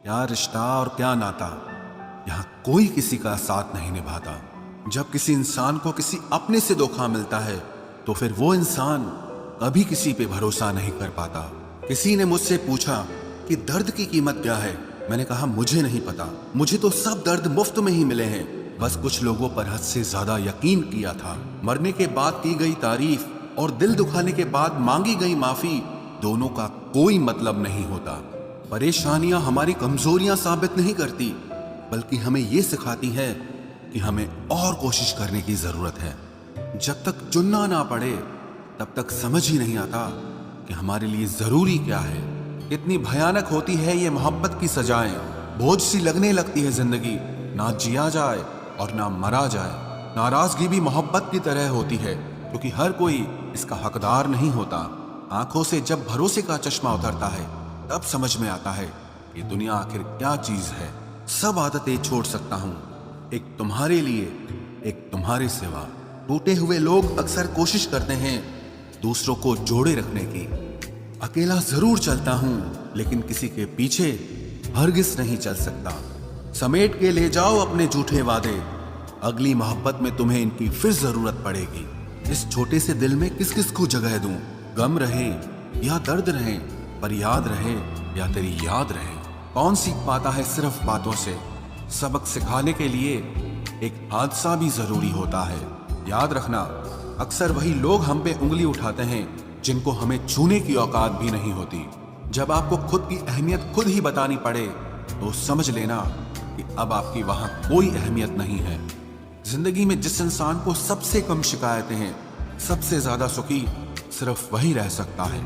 क्या रिश्ता और क्या नाता, यहाँ कोई किसी का साथ नहीं निभाता। जब किसी इंसान को किसी अपने से धोखा मिलता है तो फिर वो इंसान कभी किसी पे भरोसा नहीं कर पाता। किसी ने मुझसे पूछा कि दर्द की कीमत क्या है। मैंने कहा मुझे नहीं पता, मुझे तो सब दर्द मुफ्त में ही मिले हैं। बस कुछ लोगों पर हद से ज्यादा यकीन किया था। मरने के बाद की गई तारीफ और दिल दुखाने के बाद मांगी गई माफी, दोनों का कोई मतलब नहीं होता। परेशानियां हमारी कमजोरियां साबित नहीं करती, बल्कि हमें ये सिखाती है कि हमें और कोशिश करने की जरूरत है। जब तक चुनना ना पड़े तब तक समझ ही नहीं आता कि हमारे लिए जरूरी क्या है। कितनी भयानक होती है ये मोहब्बत की सजाएं। बोझ सी लगने लगती है जिंदगी, ना जिया जाए और ना मरा जाए। नाराजगी भी मोहब्बत की तरह होती है, क्योंकि हर कोई इसका हकदार नहीं होता। आंखों से जब भरोसे का चश्मा उतरता है तब समझ में आता है कि दुनिया आखिर क्या चीज है। सब आदतें छोड़ सकता हूँ, एक तुम्हारे लिए, एक तुम्हारे सिवा। टूटे हुए लोग अक्सर कोशिश करते हैं दूसरों को जोड़े रखने की। अकेला जरूर चलता हूं, लेकिन किसी के पीछे हरगिज नहीं चल सकता। समेट के ले जाओ अपने झूठे वादे, अगली मोहब्बत में तुम्हें इनकी फिर जरूरत पड़ेगी। इस छोटे से दिल में किस किस को जगह दूं? गम रहे या दर्द रहे, पर याद रहे या तेरी याद रहे। कौन सीख पाता है सिर्फ बातों से? सबक सिखाने के लिए एक हादसा भी जरूरी होता है। याद रखना, अक्सर वही लोग हम पे उंगली उठाते हैं जिनको हमें छूने की औकात भी नहीं होती। जब आपको खुद की अहमियत खुद ही बतानी पड़े तो समझ लेना कि अब आपकी वहां कोई अहमियत नहीं है। जिंदगी में जिस इंसान को सबसे कम शिकायतें हैं, सबसे ज्यादा सुखी सिर्फ वही रह सकता है।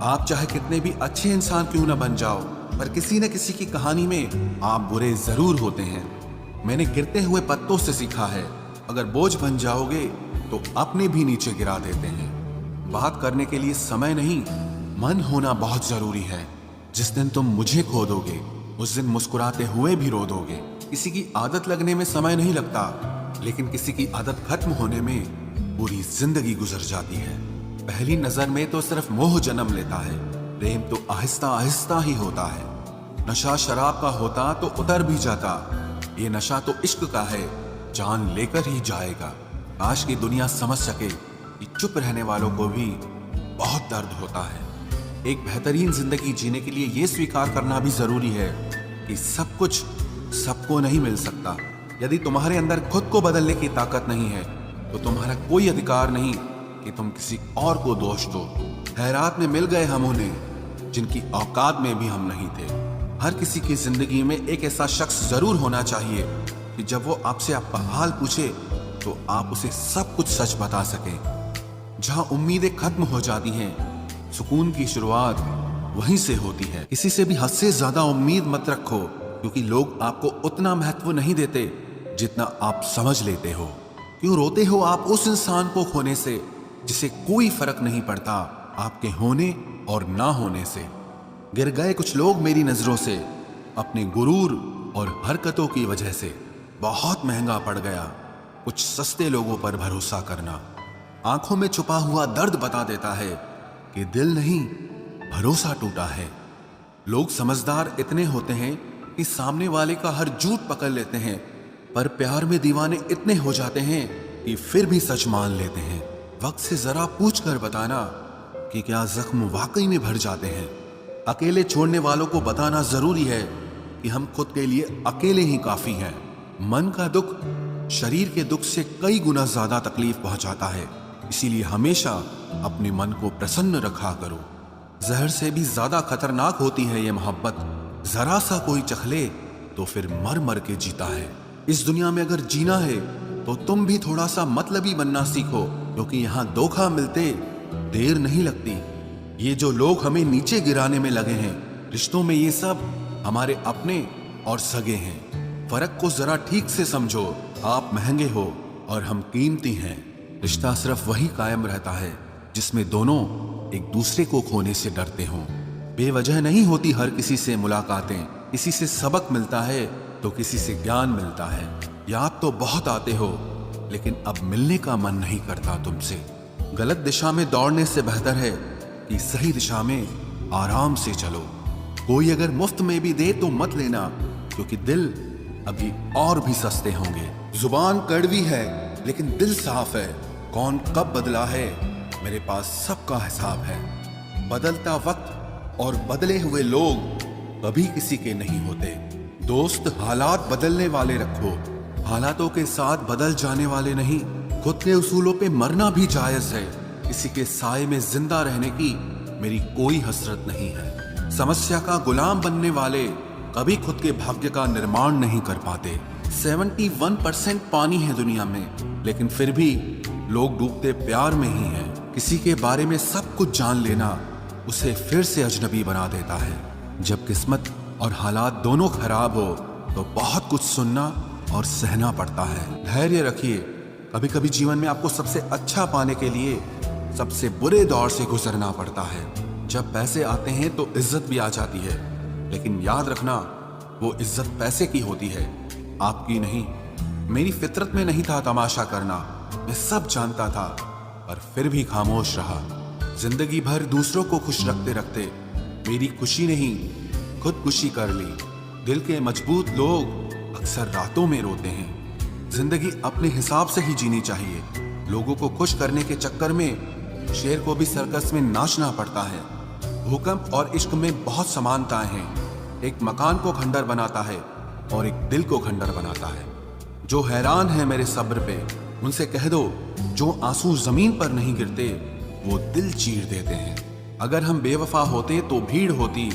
आप चाहे कितने भी अच्छे इंसान क्यों न बन जाओ, पर किसी न किसी की कहानी में आप बुरे जरूर होते हैं। मैंने गिरते हुए पत्तों से सीखा है, अगर बोझ बन जाओगे तो अपने भी नीचे गिरा देते हैं। बात करने के लिए समय नहीं, मन होना बहुत जरूरी है। जिस दिन तुम मुझे खो दोगे उस दिन मुस्कुराते हुए भी रो दोगे। किसी की आदत लगने में समय नहीं लगता, लेकिन किसी की आदत खत्म होने में पूरी जिंदगी गुजर जाती है। पहली नजर में तो सिर्फ मोह जन्म लेता है, प्रेम तो आहिस्ता आहिस्ता ही होता है। नशा शराब का होता तो उतर भी जाता, ये नशा तो इश्क का है, जान लेकर ही जाएगा। काश की दुनिया समझ सके कि चुप रहने वालों को भी बहुत दर्द होता है। एक बेहतरीन जिंदगी जीने के लिए यह स्वीकार करना भी जरूरी है कि सब कुछ सबको नहीं मिल सकता। यदि तुम्हारे अंदर खुद को बदलने की ताकत नहीं है तो तुम्हारा कोई अधिकार नहीं कि तुम किसी और को दोष दो। खैरात में मिल गए हम उन्हें जिनकी औकात में भी हम नहीं थे। हर किसी की जिंदगी में एक ऐसा शख्स जरूर होना चाहिए कि जब वो आपसे आपका हाल पूछे तो आप उसे सब कुछ सच बता सकें। जहां उम्मीदें खत्म हो जाती हैं, सुकून की शुरुआत वहीं से होती है। किसी से भी हद से ज्यादा उम्मीद मत रखो, क्योंकि लोग आपको उतना महत्व नहीं देते जितना आप समझ लेते हो। क्यों रोते हो आप उस इंसान को खोने से जिसे कोई फर्क नहीं पड़ता आपके होने और ना होने से? गिर गए कुछ लोग मेरी नजरों से अपने गुरूर और हरकतों की वजह से। बहुत महंगा पड़ गया कुछ सस्ते लोगों पर भरोसा करना। आंखों में छुपा हुआ दर्द बता देता है कि दिल नहीं, भरोसा टूटा है। लोग समझदार इतने होते हैं कि सामने वाले का हर झूठ पकड़ लेते हैं, पर प्यार में दीवाने इतने हो जाते हैं कि फिर भी सच मान लेते हैं। वक्त से जरा पूछ कर बताना कि क्या जख्म वाकई में भर जाते हैं। अकेले छोड़ने वालों को बताना जरूरी है कि हम खुद के लिए अकेले ही काफी हैं। मन का दुख शरीर के दुख से कई गुना ज्यादा तकलीफ पहुंचाता है, इसीलिए हमेशा अपने मन को प्रसन्न रखा करो। जहर से भी ज्यादा खतरनाक होती है ये मोहब्बत। जरा सा कोई चखले तो फिर मर मर के जीता है। इस दुनिया में अगर जीना है तो तुम भी थोड़ा सा मतलबी बनना सीखो, क्योंकि यहाँ धोखा मिलते देर नहीं लगती। ये जो लोग हमें नीचे गिराने में लगे हैं, रिश्तों में ये सब हमारे अपने और सगे हैं। फर्क को जरा ठीक से समझो, आप महंगे हो और हम कीमती हैं। रिश्ता सिर्फ वही कायम रहता है जिसमें दोनों एक दूसरे को खोने से डरते हों। बेवजह नहीं होती हर किसी से मुलाकातें, किसी से सबक मिलता है तो किसी से ज्ञान मिलता है। याद तो बहुत आते हो, लेकिन अब मिलने का मन नहीं करता तुमसे। गलत दिशा में दौड़ने से बेहतर है कि सही दिशा में आराम से चलो। कोई अगर मुफ्त में भी दे तो मत लेना, क्योंकि दिल अभी और भी सस्ते होंगे। जुबान कड़वी है लेकिन दिल साफ है। कौन कब बदला है, मेरे पास सबका हिसाब है। बदलता वक्त और बदले हुए लोग कभी किसी के नहीं होते। दोस्त हालात बदलने वाले रखो, हालातों के साथ बदल जाने वाले नहीं। खुद के उसूलों पे मरना भी जायज है। किसी के साए में जिंदा रहने की मेरी कोई हसरत नहीं है। समस्या का गुलाम बनने वाले कभी खुद के भाग्य का निर्माण नहीं कर पाते। 71% पानी है दुनिया में, लेकिन फिर भी लोग डूबते प्यार में ही हैं। किसी के बारे में सब कुछ जान लेना उसे फिर से अजनबी बना देता है। जब किस्मत और हालात दोनों खराब हो तो बहुत कुछ सुनना और सहना पड़ता है। धैर्य रखिए, कभी कभी जीवन में आपको सबसे अच्छा पाने के लिए सबसे बुरे दौर से गुजरना पड़ता है। जब पैसे आते हैं तो इज्जत भी आ जाती है, लेकिन याद रखना वो इज्जत पैसे की होती है, आपकी नहीं। मेरी फितरत में नहीं था तमाशा करना, मैं सब जानता था, पर फिर भी खामोश रहा। जिंदगी भर दूसरों को खुश रखते रखते मेरी खुशी नहीं खुदकुशी कर ली। दिल के मजबूत लोग अक्सर रातों में रोते हैं। जिंदगी अपने हिसाब से ही जीनी चाहिए। लोगों को खुश करने के चक्कर में शेर को भी सर्कस में नाचना पड़ता है। भूकंप और इश्क में बहुत समानताएं हैं। एक मकान को खंडर बनाता है और एक दिल को खंडर बनाता है। जो हैरान है मेरे सब्र पे, उनसे कह दो जो आंसू जमीन पर नहीं गिरते वो दिल चीर देते हैं। अगर हम बेवफा होते तो भीड़ होती,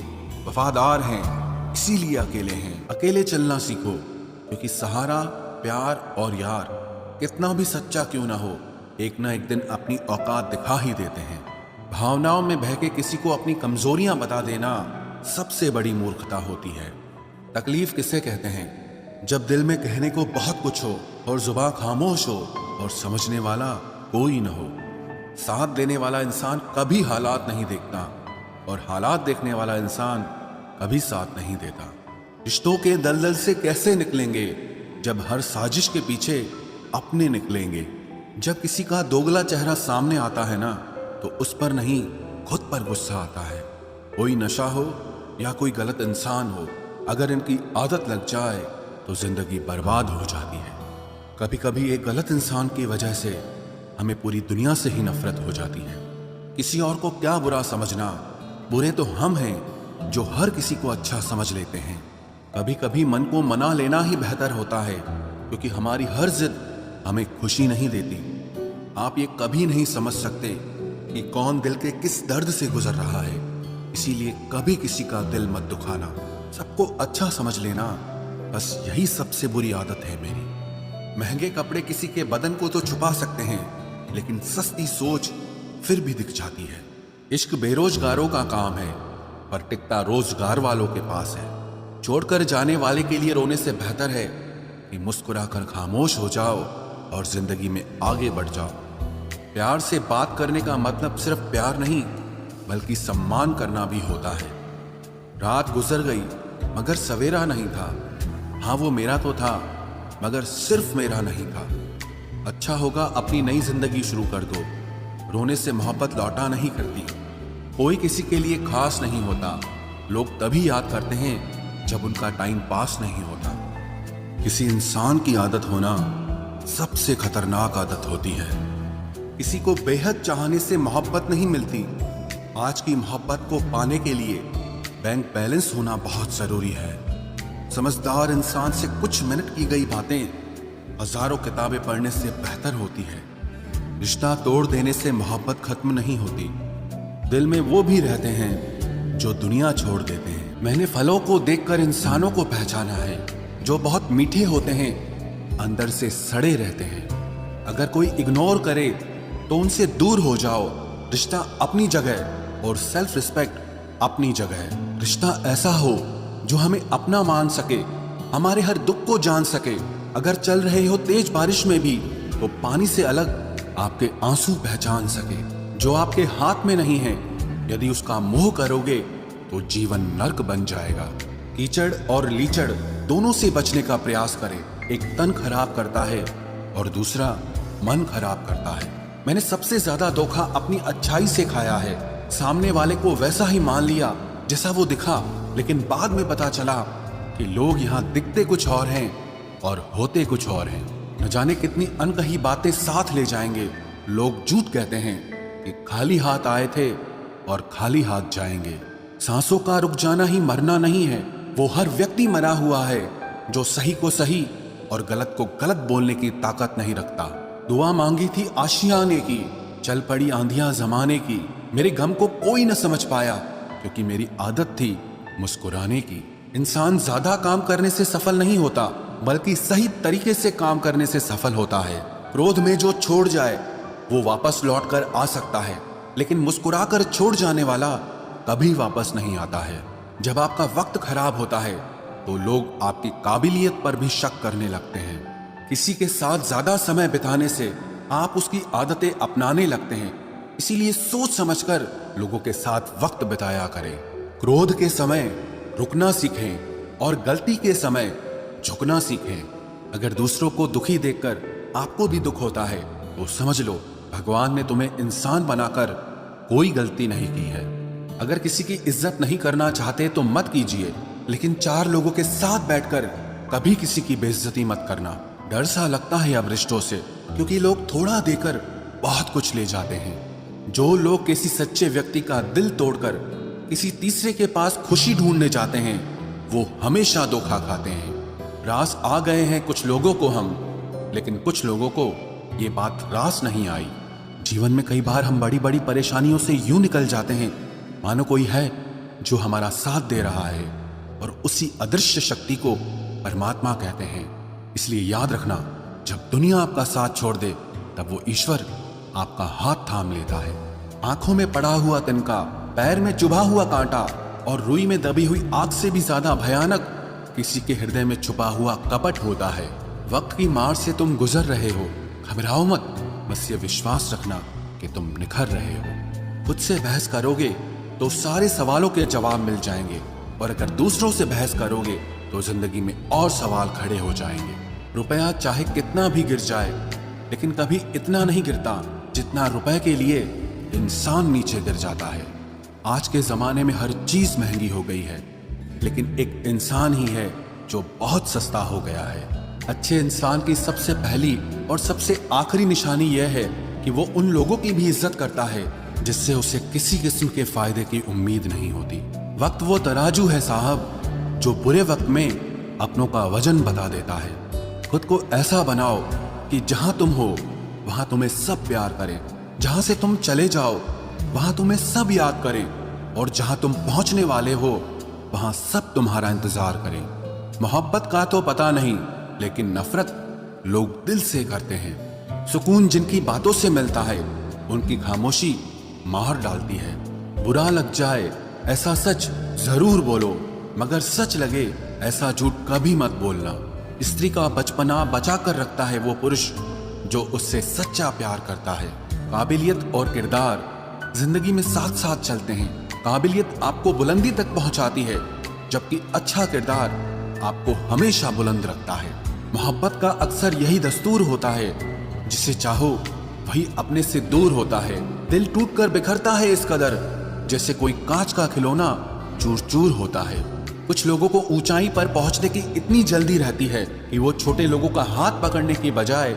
वफादार हैं इसीलिए अकेले हैं। अकेले चलना सीखो, क्योंकि सहारा प्यार और यार कितना भी सच्चा क्यों ना हो, एक ना एक दिन अपनी औकात दिखा ही देते हैं। भावनाओं में बह के किसी को अपनी कमजोरियां बता देना सबसे बड़ी मूर्खता होती है। तकलीफ किसे कहते हैं? जब दिल में कहने को बहुत कुछ हो और जुबान खामोश हो और समझने वाला कोई न हो। साथ देने वाला इंसान कभी हालात नहीं देखता और हालात देखने वाला इंसान कभी साथ नहीं देता। रिश्तों के दलदल से कैसे निकलेंगे जब हर साजिश के पीछे अपने निकलेंगे। जब किसी का दोगला चेहरा सामने आता है ना, तो उस पर नहीं खुद पर गुस्सा आता है। कोई नशा हो या कोई गलत इंसान हो, अगर इनकी आदत लग जाए तो जिंदगी बर्बाद हो जाती है। कभी कभी एक गलत इंसान की वजह से हमें पूरी दुनिया से ही नफरत हो जाती है। किसी और को क्या बुरा समझना, बुरे तो हम हैं जो हर किसी को अच्छा समझ लेते हैं। कभी कभी मन को मना लेना ही बेहतर होता है, क्योंकि हमारी हर जिद हमें खुशी नहीं देती। आप ये कभी नहीं समझ सकते कि कौन दिल के किस दर्द से गुजर रहा है, इसीलिए कभी किसी का दिल मत दुखाना। सबको अच्छा समझ लेना, बस यही सबसे बुरी आदत है मेरी। महंगे कपड़े किसी के बदन को तो छुपा सकते हैं, लेकिन सस्ती सोच फिर भी दिख जाती है। इश्क बेरोजगारों का काम है, पर टिकता रोजगार वालों के पास है। छोड़कर जाने वाले के लिए रोने से बेहतर है कि मुस्कुराकर खामोश हो जाओ और जिंदगी में आगे बढ़ जाओ। प्यार से बात करने का मतलब सिर्फ प्यार नहीं, बल्कि सम्मान करना भी होता है। रात गुजर गई मगर सवेरा नहीं था। हाँ, वो मेरा तो था, मगर सिर्फ मेरा नहीं था। अच्छा होगा अपनी नई जिंदगी शुरू कर दो। रोने से मोहब्बत लौटा नहीं करती। कोई किसी के लिए खास नहीं होता। लोग तभी याद करते हैं जब उनका टाइम पास नहीं होता। किसी इंसान की आदत होना सबसे खतरनाक आदत होती है। किसी को बेहद चाहने से मोहब्बत नहीं मिलती। आज की मोहब्बत को पाने के लिए बैंक बैलेंस होना बहुत जरूरी है। समझदार इंसान से कुछ मिनट की गई बातें हजारों किताबें पढ़ने से बेहतर होती है। रिश्ता तोड़ देने से मोहब्बत खत्म नहीं होती। दिल में वो भी रहते हैं जो दुनिया छोड़ देते हैं। मैंने फलों को देखकर इंसानों को पहचाना है, जो बहुत मीठे होते हैं अंदर से सड़े रहते हैं। अगर कोई इग्नोर करे तो उनसे दूर हो जाओ। रिश्ता अपनी जगह और सेल्फ रिस्पेक्ट अपनी जगह। रिश्ता ऐसा हो जो हमें अपना मान सके, हमारे हर दुख को जान सके। अगर चल रहे हो तेज बारिश में भी तो पानी से अलग आपके आंसू पहचान सके। जो आपके हाथ में नहीं है, यदि उसका मोह करोगे तो जीवन नर्क बन जाएगा। कीचड़ और लीचड़ दोनों से बचने का प्रयास करें। एक तन खराब करता है और दूसरा मन खराब करता है। मैंने सबसे ज्यादा धोखा अपनी अच्छाई से खाया है। सामने वाले को वैसा ही मान लिया जैसा वो दिखा, लेकिन बाद में पता चला कि लोग यहाँ दिखते कुछ और हैं और होते कुछ और हैं। न जाने कितनी अनकही बातें साथ ले जाएंगे। लोग झूठ कहते हैं कि खाली हाथ आए थे और खाली हाथ जाएंगे। सांसों का रुक जाना ही मरना नहीं है, वो हर व्यक्ति मरा हुआ है जो सही को सही और गलत को गलत बोलने की ताकत नहीं रखता। दुआ मांगी थी आशियाने की, चल पड़ी आंधियां जमाने की। मेरे गम को कोई न समझ पाया क्योंकि मेरी आदत थी मुस्कुराने की। इंसान ज्यादा काम करने से सफल नहीं होता, बल्कि सही तरीके से काम करने से सफल होता है। क्रोध में जो छोड़ जाए वो वापस लौट कर आ सकता है, लेकिन मुस्कुराकर छोड़ जाने वाला कभी वापस नहीं आता है। जब आपका वक्त खराब होता है तो लोग आपकी काबिलियत पर भी शक करने लगते हैं। किसी के साथ ज्यादा समय बिताने से आप उसकी आदतें अपनाने लगते हैं। इसीलिए सोच समझकर लोगों के साथ वक्त बिताया करें। क्रोध के समय रुकना सीखें और गलती के समय झुकना सीखें। अगर दूसरों को दुखी देखकर आपको भी दुख होता है तो समझ लो भगवान ने तुम्हें इंसान बनाकर कोई गलती नहीं की है। अगर किसी की इज्जत नहीं करना चाहते तो मत कीजिए, लेकिन चार लोगों के साथ बैठकर कभी किसी की बेइज्जती मत करना। डर सा लगता है अब रिश्तों से, क्योंकि लोग थोड़ा देकर बहुत कुछ ले जाते हैं। जो लोग किसी सच्चे व्यक्ति का दिल तोड़कर किसी तीसरे के पास खुशी ढूंढने जाते हैं वो हमेशा धोखा खाते हैं। रास आ गए हैं कुछ लोगों को हम, लेकिन कुछ लोगों को ये बात रास नहीं आई। जीवन में कई बार हम बड़ी बड़ी परेशानियों से यूं निकल जाते हैं मानो कोई है जो हमारा साथ दे रहा है, और उसी अदृश्य शक्ति को परमात्मा कहते हैं। इसलिए याद रखना, जब दुनिया आपका साथ छोड़ दे तब वो ईश्वर आपका हाथ थाम लेता है। आंखों में पड़ा हुआ तिनका, पैर में चुभा हुआ कांटा और रुई में दबी हुई आग से भी ज्यादा भयानक किसी के हृदय में छुपा हुआ कपट होता है। वक्त की मार से तुम गुजर रहे हो, घबराओ मत, बस ये विश्वास रखना कि तुम निखर रहे हो। खुद से बहस करोगे तो सारे सवालों के जवाब मिल जाएंगे, और अगर दूसरों से बहस करोगे तो जिंदगी में और सवाल खड़े हो जाएंगे। रुपया चाहे कितना भी गिर जाए, लेकिन कभी इतना नहीं गिरता जितना रुपए के लिए इंसान नीचे गिर जाता है। आज के जमाने में हर चीज महंगी हो गई है, लेकिन एक इंसान ही है जो बहुत सस्ता हो गया है। अच्छे इंसान की सबसे पहली और सबसे आखिरी निशानी यह है कि वो उन लोगों की भी इज्जत करता है जिससे उसे किसी किस्म के फायदे की उम्मीद नहीं होती। वक्त वो तराजू है साहब जो बुरे वक्त में अपनों का वजन बता देता है। खुद को ऐसा बनाओ कि जहां तुम हो वहां तुम्हें सब प्यार करें, जहां से तुम चले जाओ वहां तुम्हें सब याद करें, और जहां तुम पहुंचने वाले हो वहां सब तुम्हारा इंतजार करें। मोहब्बत का तो पता नहीं, लेकिन नफरत लोग दिल से करते हैं। सुकून जिनकी बातों से मिलता है उनकी खामोशी मार डालती है। बुरा लग जाए ऐसा सच जरूर बोलो, मगर सच लगे ऐसा झूठ कभी मत बोलना। स्त्री का बचपना बचा कर रखता है वो पुरुष जो उससे सच्चा प्यार करता है। काबिलियत और किरदार जिंदगी में साथ साथ चलते हैं। काबिलियत आपको बुलंदी तक पहुंचाती है, जबकि अच्छा किरदार आपको हमेशा बुलंद रखता है। मोहब्बत का अक्सर यही दस्तूर होता है, जिसे चाहो वही अपने से दूर होता है। दिल टूटकर बिखरता है इस कदर जैसे कोई कांच का खिलौना चूर चूर होता है। कुछ लोगों को ऊंचाई पर पहुंचने की इतनी जल्दी रहती है कि वो छोटे लोगों का हाथ पकड़ने की बजाय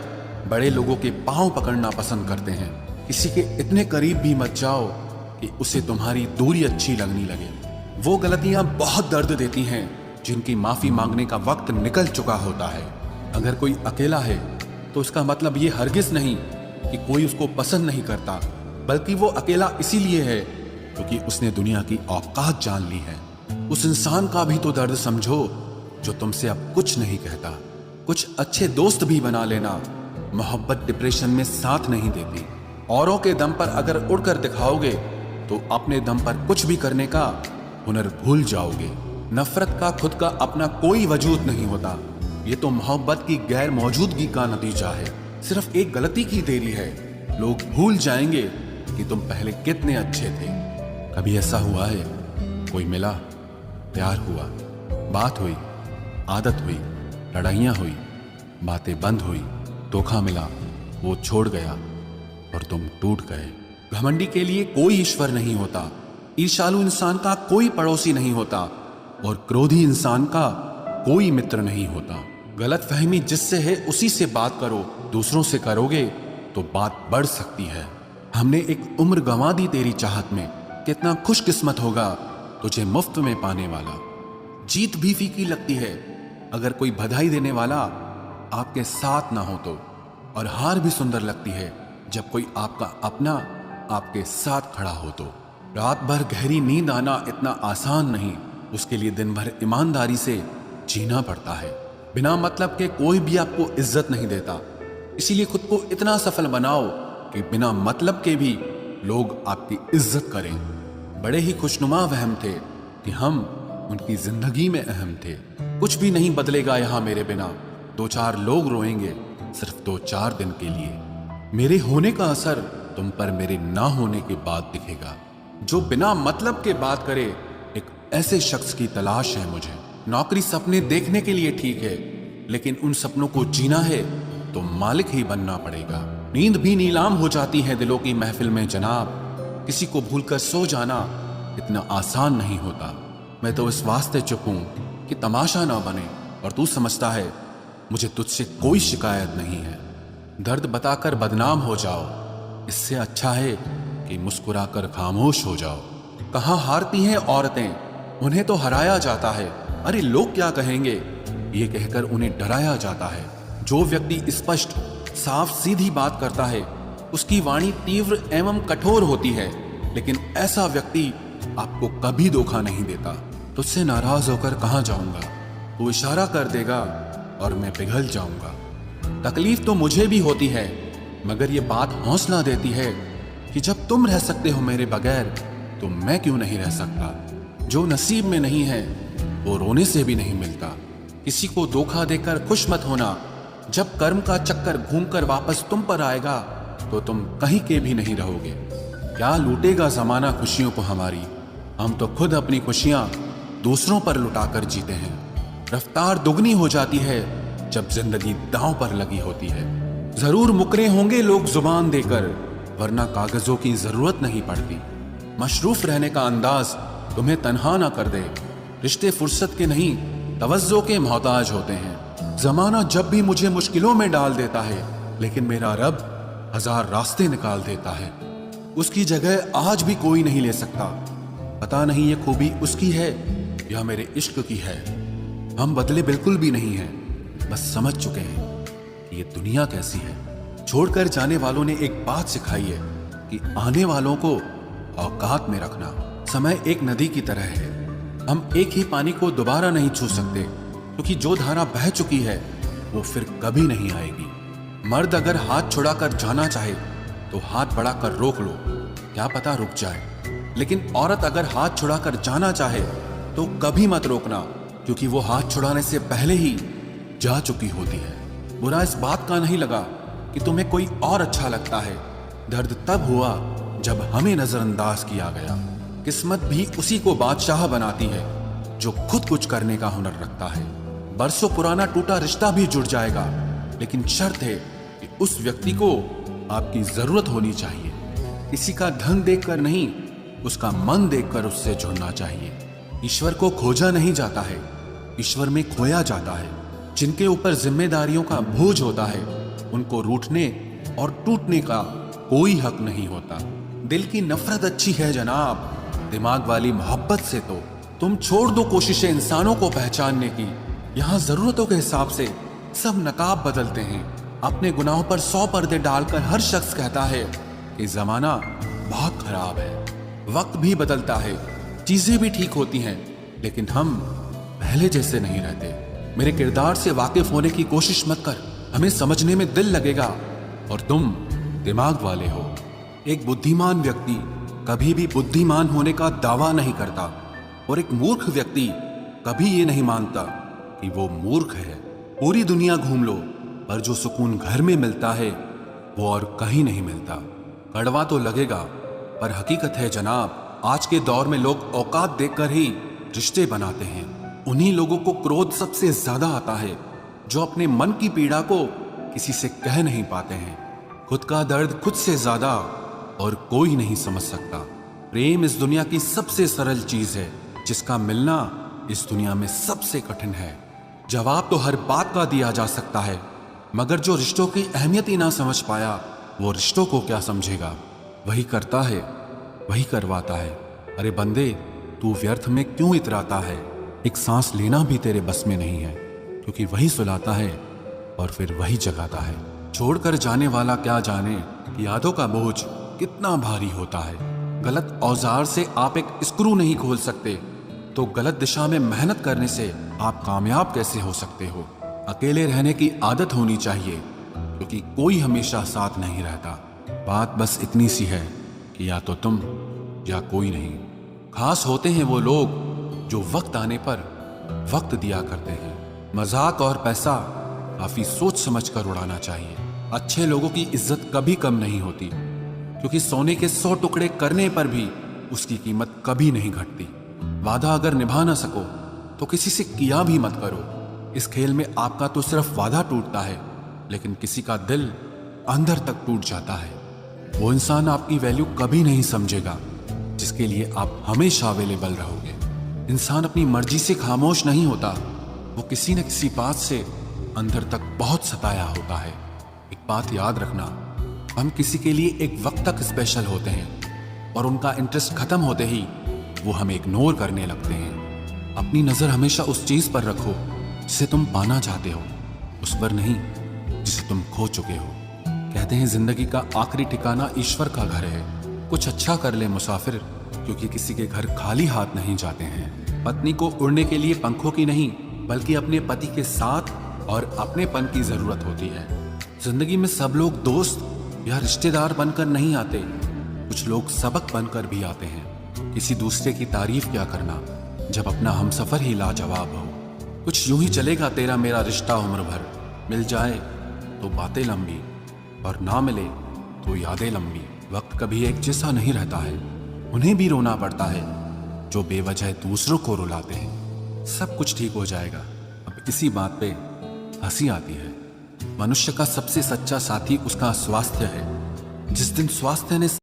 बड़े लोगों के पांव पकड़ना पसंद करते हैं। किसी के इतने करीब भी मत जाओ कि उसे तुम्हारी दूरी अच्छी लगने लगे। वो गलतियां बहुत दर्द देती हैं जिनकी माफी मांगने का वक्त निकल चुका होता है। अगर कोई अकेला है तो इसका मतलब ये हरगिज नहीं कि कोई उसको पसंद नहीं करता, बल्कि वो अकेला इसीलिए है क्योंकि उसने दुनिया की औकात जान ली है। उस इंसान का भी तो दर्द समझो जो तुमसे अब कुछ नहीं कहता। कुछ अच्छे दोस्त भी बना लेना, मोहब्बत डिप्रेशन में साथ नहीं देती। औरों के दम पर अगर उड़कर दिखाओगे तो अपने दम पर कुछ भी करने का हुनर भूल जाओगे। नफरत का खुद का अपना कोई वजूद नहीं होता, ये तो मोहब्बत की गैर मौजूदगी का नतीजा है। सिर्फ एक गलती की देरी है, लोग भूल जाएंगे कि तुम पहले कितने अच्छे थे। कभी ऐसा हुआ है कोई मिला, प्यार हुआ, बात हुई, आदत हुई, लड़ाइयाँ हुई, बातें बंद हुई, धोखा मिला, वो छोड़ गया और तुम टूट गए। घमंडी के लिए कोई ईश्वर नहीं होता, ईर्ष्यालु इंसान का कोई पड़ोसी नहीं होता और क्रोधी इंसान का कोई मित्र नहीं होता। गलत फहमी जिससे है उसी से बात करो, दूसरों से करोगे तो बात बढ़ सकती है। हमने एक उम्र गंवा दी तेरी चाहत में, कितना खुशकिस्मत होगा तुझे मुफ्त में पाने वाला। जीत भी फीकी लगती है अगर कोई बधाई देने वाला आपके साथ ना हो तो, और हार भी सुंदर लगती है जब कोई आपका अपना आपके साथ खड़ा हो तो। रात भर गहरी नींद आना इतना आसान नहीं, उसके लिए दिन भर ईमानदारी से जीना पड़ता है। बिना मतलब के कोई भी आपको इज्जत नहीं देता, इसीलिए खुद को इतना सफल बनाओ कि बिना मतलब के भी लोग आपकी इज्जत करें। बड़े ही खुशनुमा वहम थे कि हम उनकी जिंदगी में अहम थे। कुछ भी नहीं बदलेगा यहाँ मेरे बिना, दो चार लोग रोएंगे सिर्फ 2-4 दिन के लिए। मेरे होने का असर तुम पर मेरे ना होने के बाद दिखेगा। जो बिना मतलब के बात करे, एक ऐसे शख्स की तलाश है मुझे। नौकरी सपने देखने के लिए ठीक है, लेकिन उन सपनों को जीना है तो मालिक ही बनना पड़ेगा। नींद भी नीलाम हो जाती है दिलों की महफिल में जनाब। किसी को भूलकर सो जाना इतना आसान नहीं होता। मैं तो इस वास्ते चुप हूं कि तमाशा ना बने, और तू समझता है मुझे तुझसे कोई शिकायत नहीं है। दर्द बताकर बदनाम हो जाओ, इससे अच्छा है कि मुस्कुराकर खामोश हो जाओ। कहां हारती हैं औरतें, उन्हें तो हराया जाता है। अरे लोग क्या कहेंगे, ये कहकर उन्हें डराया जाता है। जो व्यक्ति स्पष्ट साफ सीधी बात करता है उसकी वाणी तीव्र एवं कठोर होती है, लेकिन ऐसा व्यक्ति आपको कभी धोखा नहीं देता। तुझसे नाराज होकर कहां जाऊंगा, वो इशारा कर देगा और मैं पिघल जाऊंगा। तकलीफ तो मुझे भी होती है, मगर ये बात हौसला देती है कि जब तुम रह सकते हो मेरे बगैर तो मैं क्यों नहीं रह सकता। जो नसीब में नहीं है वो रोने से भी नहीं मिलता। किसी को धोखा देकर खुश मत होना। जब कर्म का चक्कर घूमकर वापस तुम पर आएगा तो तुम कहीं के भी नहीं रहोगे। क्या लूटेगा जमाना खुशियों को हमारी, हम तो खुद अपनी खुशियां दूसरों पर लुटाकर जीते हैं। रफ्तार दुगनी हो जाती है जब जिंदगी दांव पर लगी होती है। जरूर मुकरे होंगे लोग जुबान देकर, वरना कागजों की जरूरत नहीं पड़ती। मशरूफ रहने का अंदाज तुम्हें तन्हा ना कर दे। रिश्ते फुर्सत के नहीं तवज्जो के मोहताज होते हैं। जमाना जब भी मुझे मुश्किलों में डाल देता है, लेकिन मेरा रब 1000 रास्ते निकाल देता है। उसकी जगह आज भी कोई नहीं ले सकता। पता नहीं ये खूबी उसकी है या मेरे इश्क की है। हम बदले बिल्कुल भी नहीं हैं, बस समझ चुके हैं कि ये दुनिया कैसी है। छोड़कर जाने वालों ने एक बात सिखाई है कि आने वालों को औकात में रखना। समय एक नदी की तरह है, हम एक ही पानी को दोबारा नहीं छू सकते, क्योंकि जो धारा बह चुकी है वो फिर कभी नहीं आएगी। मर्द अगर हाथ छुड़ाकर जाना चाहे तो हाथ बढ़ाकर रोक लो, क्या पता रुक जाए। लेकिन औरत अगर हाथ छुड़ाकर जाना चाहे तो कभी मत रोकना, क्योंकि वो हाथ छुड़ाने से पहले ही जा चुकी होती है। बुरा इस बात का नहीं लगा कि तुम्हें कोई और अच्छा लगता है। दर्द तब हुआ जब हमें नजरअंदाज किया गया। किस्मत भी उसी को बादशाह बनाती है जो खुद कुछ करने का हुनर रखता है। बरसों पुराना टूटा रिश्ता भी जुड़ जाएगा, लेकिन शर्त है कि उस व्यक्ति को आपकी जरूरत होनी चाहिए। किसी का धन देखकर नहीं, उसका मन देखकर उससे जुड़ना चाहिए। ईश्वर को खोजा नहीं जाता है, ईश्वर में खोया जाता है। जिनके ऊपर जिम्मेदारियों का बोझ होता है उनको रूठने और टूटने का कोई हक नहीं होता। दिल की नफरत अच्छी है जनाब, दिमाग वाली मोहब्बत से तो तुम छोड़ दो कोशिशें इंसानों को पहचानने की। यहाँ जरूरतों के हिसाब से सब नकाब बदलते हैं। अपने गुनाहों पर 100 पर्दे डालकर हर शख्स कहता है कि जमाना बहुत खराब है। वक्त भी बदलता है, चीजें भी ठीक होती हैं, लेकिन हम पहले जैसे नहीं रहते। मेरे किरदार से वाकिफ होने की कोशिश मत कर, हमें समझने में दिल लगेगा और तुम दिमाग वाले हो। एक बुद्धिमान व्यक्ति कभी भी बुद्धिमान होने का दावा नहीं करता, और एक मूर्ख व्यक्ति कभी ये नहीं मानता कि वो मूर्ख है। पूरी दुनिया घूम लो, पर जो सुकून घर में मिलता है वो और कहीं नहीं मिलता। कड़वा तो लगेगा, पर हकीकत है जनाब। आज के दौर में लोग औकात देखकर ही रिश्ते बनाते हैं। उन्हीं लोगों को क्रोध सबसे ज्यादा आता है जो अपने मन की पीड़ा को किसी से कह नहीं पाते हैं। खुद का दर्द खुद से ज्यादा और कोई नहीं समझ सकता। प्रेम इस दुनिया की सबसे सरल चीज है, जिसका मिलना इस दुनिया में सबसे कठिन है। जवाब तो हर बात का दिया जा सकता है, मगर जो रिश्तों की अहमियत ही ना समझ पाया, वो रिश्तों को क्या समझेगा। वही करता है, वही करवाता है। अरे बंदे, तू व्यर्थ में क्यों इतराता है। एक सांस लेना भी तेरे बस में नहीं है, क्योंकि वही सुलाता है और फिर वही जगाता है। छोड़कर जाने वाला क्या जाने कि यादों का बोझ कितना भारी होता है। गलत औजार से आप एक स्क्रू नहीं खोल सकते, तो गलत दिशा में मेहनत करने से आप कामयाब कैसे हो सकते हो। अकेले रहने की आदत होनी चाहिए, क्योंकि कोई हमेशा साथ नहीं रहता। बात बस इतनी सी है कि या तो तुम या कोई नहीं। खास होते हैं वो लोग जो वक्त आने पर वक्त दिया करते हैं। मजाक और पैसा काफी सोच समझ कर उड़ाना चाहिए। अच्छे लोगों की इज्जत कभी कम नहीं होती, क्योंकि सोने के 100 टुकड़े करने पर भी उसकी कीमत कभी नहीं घटती। वादा अगर निभा ना सको तो किसी से किया भी मत करो। इस खेल में आपका तो सिर्फ वादा टूटता है, लेकिन किसी का दिल अंदर तक टूट जाता है। वो इंसान आपकी वैल्यू कभी नहीं समझेगा जिसके लिए आप हमेशा अवेलेबल रहोगे। इंसान अपनी मर्जी से खामोश नहीं होता, वो किसी न किसी बात से अंदर तक बहुत सताया होता है। एक बात याद रखना, हम किसी के लिए एक वक्त तक स्पेशल होते हैं और उनका इंटरेस्ट खत्म होते ही वो हमें इग्नोर करने लगते हैं। अपनी नजर हमेशा उस चीज पर रखो जिसे तुम पाना चाहते हो, उस पर नहीं जिसे तुम खो चुके हो। कहते हैं जिंदगी का आखिरी ठिकाना ईश्वर का घर है। कुछ अच्छा कर ले मुसाफिर, क्योंकि किसी के घर खाली हाथ नहीं जाते हैं। पत्नी को उड़ने के लिए पंखों की नहीं, बल्कि अपने पति के साथ और अपनेपन की जरूरत होती है। जिंदगी में सब लोग दोस्त या रिश्तेदार बनकर नहीं आते, कुछ लोग सबक बनकर भी आते हैं। किसी दूसरे की तारीफ क्या करना जब अपना हमसफर ही लाजवाब हो। कुछ यूं ही चलेगा तेरा मेरा रिश्ता उम्र भर, मिल जाए तो बातें लंबी और ना मिले तो यादें लंबी। वक्त कभी एक जैसा नहीं रहता है, उन्हें भी रोना पड़ता है जो बेवजह दूसरों को रुलाते हैं। सब कुछ ठीक हो जाएगा। अब इसी बात पे हंसी आती है। मनुष्य का सबसे सच्चा साथी उसका स्वास्थ्य है। जिस दिन स्वास्थ्य ने